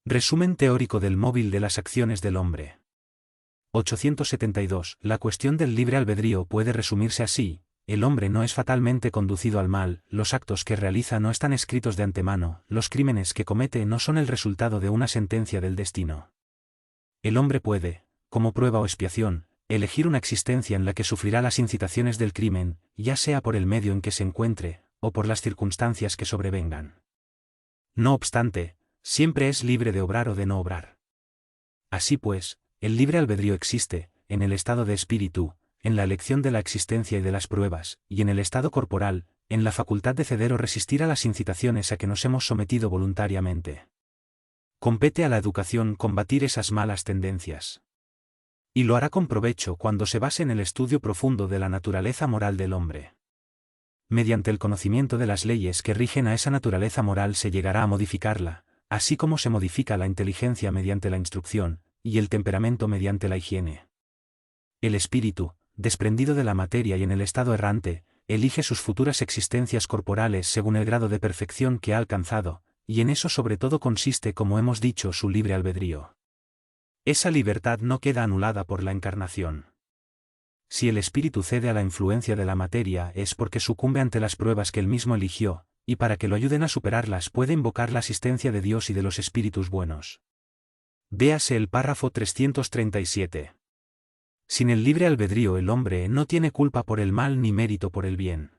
Resumen teórico del móvil de las acciones del hombre. 872. La cuestión del libre albedrío puede resumirse así: el hombre no es fatalmente conducido al mal, los actos que realiza no están escritos de antemano, los crímenes que comete no son el resultado de una sentencia del destino. El hombre puede, como prueba o expiación, elegir una existencia en la que sufrirá las incitaciones del crimen, ya sea por el medio en que se encuentre, o por las circunstancias que sobrevengan. No obstante, siempre es libre de obrar o de no obrar. Así pues, el libre albedrío existe, en el estado de espíritu, en la elección de la existencia y de las pruebas, y en el estado corporal, en la facultad de ceder o resistir a las incitaciones a que nos hemos sometido voluntariamente. Compete a la educación combatir esas malas tendencias. Y lo hará con provecho cuando se base en el estudio profundo de la naturaleza moral del hombre. Mediante el conocimiento de las leyes que rigen a esa naturaleza moral se llegará a modificarla, así como se modifica la inteligencia mediante la instrucción, y el temperamento mediante la higiene. El espíritu, desprendido de la materia y en el estado errante, elige sus futuras existencias corporales según el grado de perfección que ha alcanzado, y en eso sobre todo consiste, como hemos dicho, su libre albedrío. Esa libertad no queda anulada por la encarnación. Si el espíritu cede a la influencia de la materia es porque sucumbe ante las pruebas que él mismo eligió, y para que lo ayuden a superarlas puede invocar la asistencia de Dios y de los espíritus buenos. Véase el párrafo 337. Sin el libre albedrío el hombre no tiene culpa por el mal ni mérito por el bien.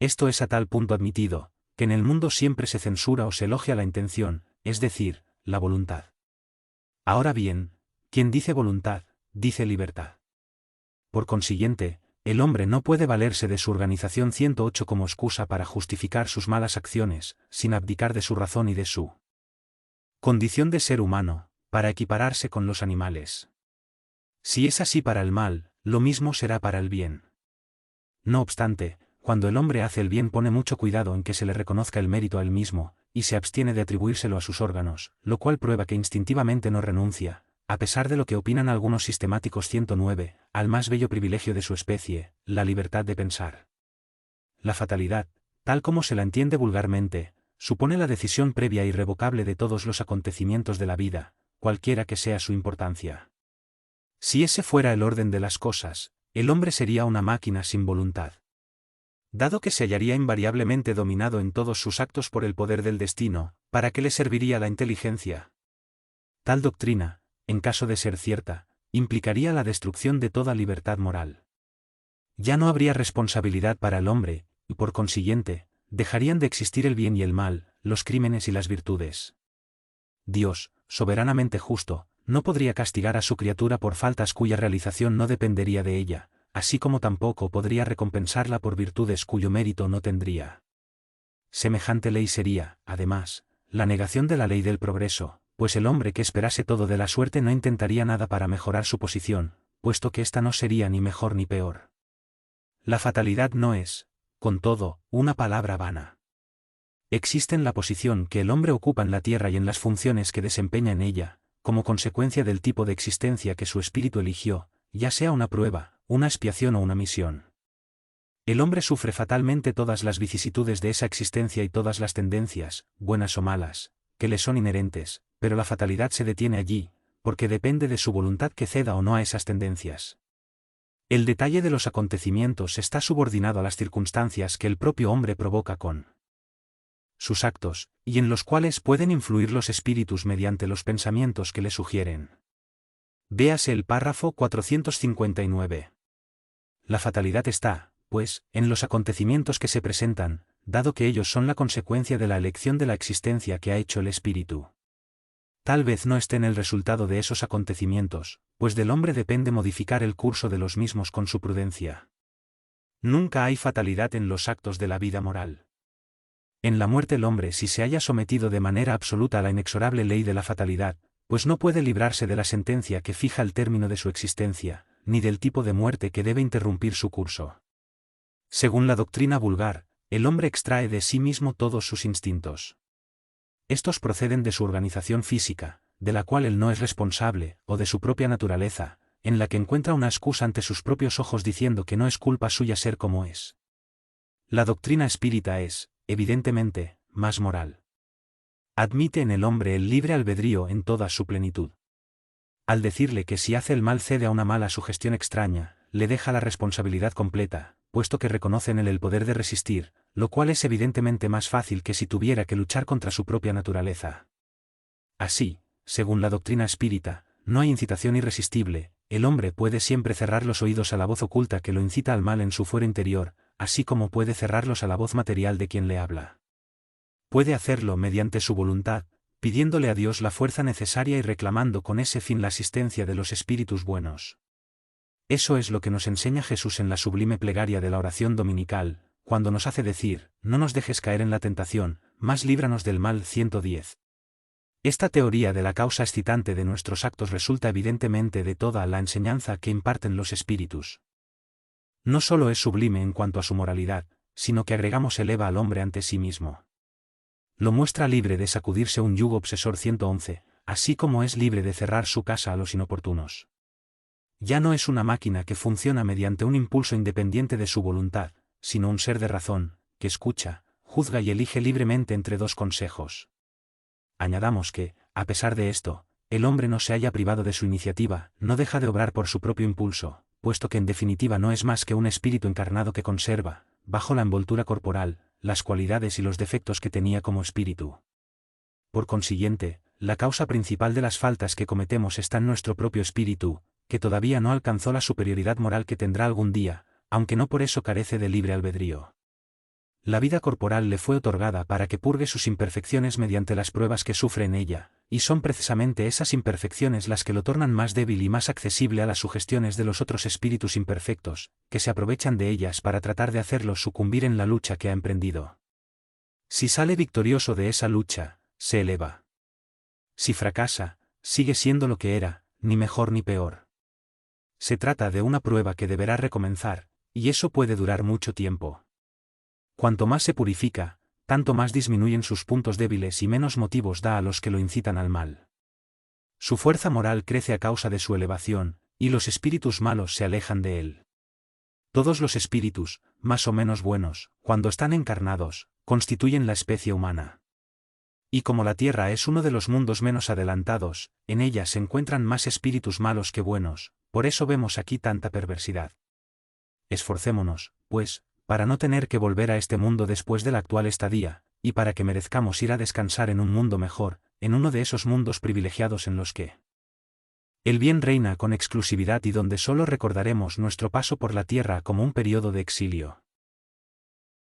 Esto es a tal punto admitido, que en el mundo siempre se censura o se elogia la intención, es decir, la voluntad. Ahora bien, quien dice voluntad, dice libertad. Por consiguiente, el hombre no puede valerse de su organización 108 como excusa para justificar sus malas acciones, sin abdicar de su razón y de su condición de ser humano, para equipararse con los animales. Si es así para el mal, lo mismo será para el bien. No obstante, cuando el hombre hace el bien pone mucho cuidado en que se le reconozca el mérito a él mismo, y se abstiene de atribuírselo a sus órganos, lo cual prueba que instintivamente no renuncia, a pesar de lo que opinan algunos sistemáticos 109, al más bello privilegio de su especie, la libertad de pensar. La fatalidad, tal como se la entiende vulgarmente, supone la decisión previa e irrevocable de todos los acontecimientos de la vida, cualquiera que sea su importancia. Si ese fuera el orden de las cosas, el hombre sería una máquina sin voluntad. Dado que se hallaría invariablemente dominado en todos sus actos por el poder del destino, ¿para qué le serviría la inteligencia? Tal doctrina, en caso de ser cierta, implicaría la destrucción de toda libertad moral. Ya no habría responsabilidad para el hombre, y por consiguiente, dejarían de existir el bien y el mal, los crímenes y las virtudes. Dios, soberanamente justo, no podría castigar a su criatura por faltas cuya realización no dependería de ella, así como tampoco podría recompensarla por virtudes cuyo mérito no tendría. Semejante ley sería, además, la negación de la ley del progreso, pues el hombre que esperase todo de la suerte no intentaría nada para mejorar su posición, puesto que ésta no sería ni mejor ni peor. La fatalidad no es, con todo, una palabra vana. Existe en la posición que el hombre ocupa en la tierra y en las funciones que desempeña en ella, como consecuencia del tipo de existencia que su espíritu eligió, ya sea una prueba, una expiación o una misión. El hombre sufre fatalmente todas las vicisitudes de esa existencia y todas las tendencias, buenas o malas, que le son inherentes, pero la fatalidad se detiene allí, porque depende de su voluntad que ceda o no a esas tendencias. El detalle de los acontecimientos está subordinado a las circunstancias que el propio hombre provoca con sus actos, y en los cuales pueden influir los espíritus mediante los pensamientos que le sugieren. Véase el párrafo 459. La fatalidad está, pues, en los acontecimientos que se presentan, dado que ellos son la consecuencia de la elección de la existencia que ha hecho el espíritu. Tal vez no esté en el resultado de esos acontecimientos, pues del hombre depende modificar el curso de los mismos con su prudencia. Nunca hay fatalidad en los actos de la vida moral. En la muerte el hombre si se haya sometido de manera absoluta a la inexorable ley de la fatalidad, pues no puede librarse de la sentencia que fija el término de su existencia, ni del tipo de muerte que debe interrumpir su curso. Según la doctrina vulgar, el hombre extrae de sí mismo todos sus instintos. Estos proceden de su organización física, de la cual él no es responsable, o de su propia naturaleza, en la que encuentra una excusa ante sus propios ojos diciendo que no es culpa suya ser como es. La doctrina espírita es, evidentemente, más moral. Admite en el hombre el libre albedrío en toda su plenitud. Al decirle que si hace el mal cede a una mala sugestión extraña, le deja la responsabilidad completa, puesto que reconoce en él el poder de resistir, lo cual es evidentemente más fácil que si tuviera que luchar contra su propia naturaleza. Así, según la doctrina espírita, no hay incitación irresistible, el hombre puede siempre cerrar los oídos a la voz oculta que lo incita al mal en su fuero interior, así como puede cerrarlos a la voz material de quien le habla. Puede hacerlo mediante su voluntad, pidiéndole a Dios la fuerza necesaria y reclamando con ese fin la asistencia de los espíritus buenos. Eso es lo que nos enseña Jesús en la sublime plegaria de la oración dominical, cuando nos hace decir, no nos dejes caer en la tentación, mas líbranos del mal. 110. Esta teoría de la causa excitante de nuestros actos resulta evidentemente de toda la enseñanza que imparten los espíritus. No solo es sublime en cuanto a su moralidad, sino que agregamos eleva al hombre ante sí mismo. Lo muestra libre de sacudirse un yugo obsesor. 111, así como es libre de cerrar su casa a los inoportunos. Ya no es una máquina que funciona mediante un impulso independiente de su voluntad, sino un ser de razón, que escucha, juzga y elige libremente entre dos consejos. Añadamos que, a pesar de esto, el hombre no se haya privado de su iniciativa, no deja de obrar por su propio impulso, puesto que en definitiva no es más que un espíritu encarnado que conserva, bajo la envoltura corporal, las cualidades y los defectos que tenía como espíritu. Por consiguiente, la causa principal de las faltas que cometemos está en nuestro propio espíritu, que todavía no alcanzó la superioridad moral que tendrá algún día, aunque no por eso carece de libre albedrío. La vida corporal le fue otorgada para que purgue sus imperfecciones mediante las pruebas que sufre en ella, y son precisamente esas imperfecciones las que lo tornan más débil y más accesible a las sugestiones de los otros espíritus imperfectos, que se aprovechan de ellas para tratar de hacerlo sucumbir en la lucha que ha emprendido. Si sale victorioso de esa lucha, se eleva. Si fracasa, sigue siendo lo que era, ni mejor ni peor. Se trata de una prueba que deberá recomenzar, y eso puede durar mucho tiempo. Cuanto más se purifica, tanto más disminuyen sus puntos débiles y menos motivos da a los que lo incitan al mal. Su fuerza moral crece a causa de su elevación, y los espíritus malos se alejan de él. Todos los espíritus, más o menos buenos, cuando están encarnados, constituyen la especie humana. Y como la Tierra es uno de los mundos menos adelantados, en ella se encuentran más espíritus malos que buenos, por eso vemos aquí tanta perversidad. Esforcémonos, pues, para no tener que volver a este mundo después del actual estadía, y para que merezcamos ir a descansar en un mundo mejor, en uno de esos mundos privilegiados en los que el bien reina con exclusividad y donde solo recordaremos nuestro paso por la tierra como un periodo de exilio.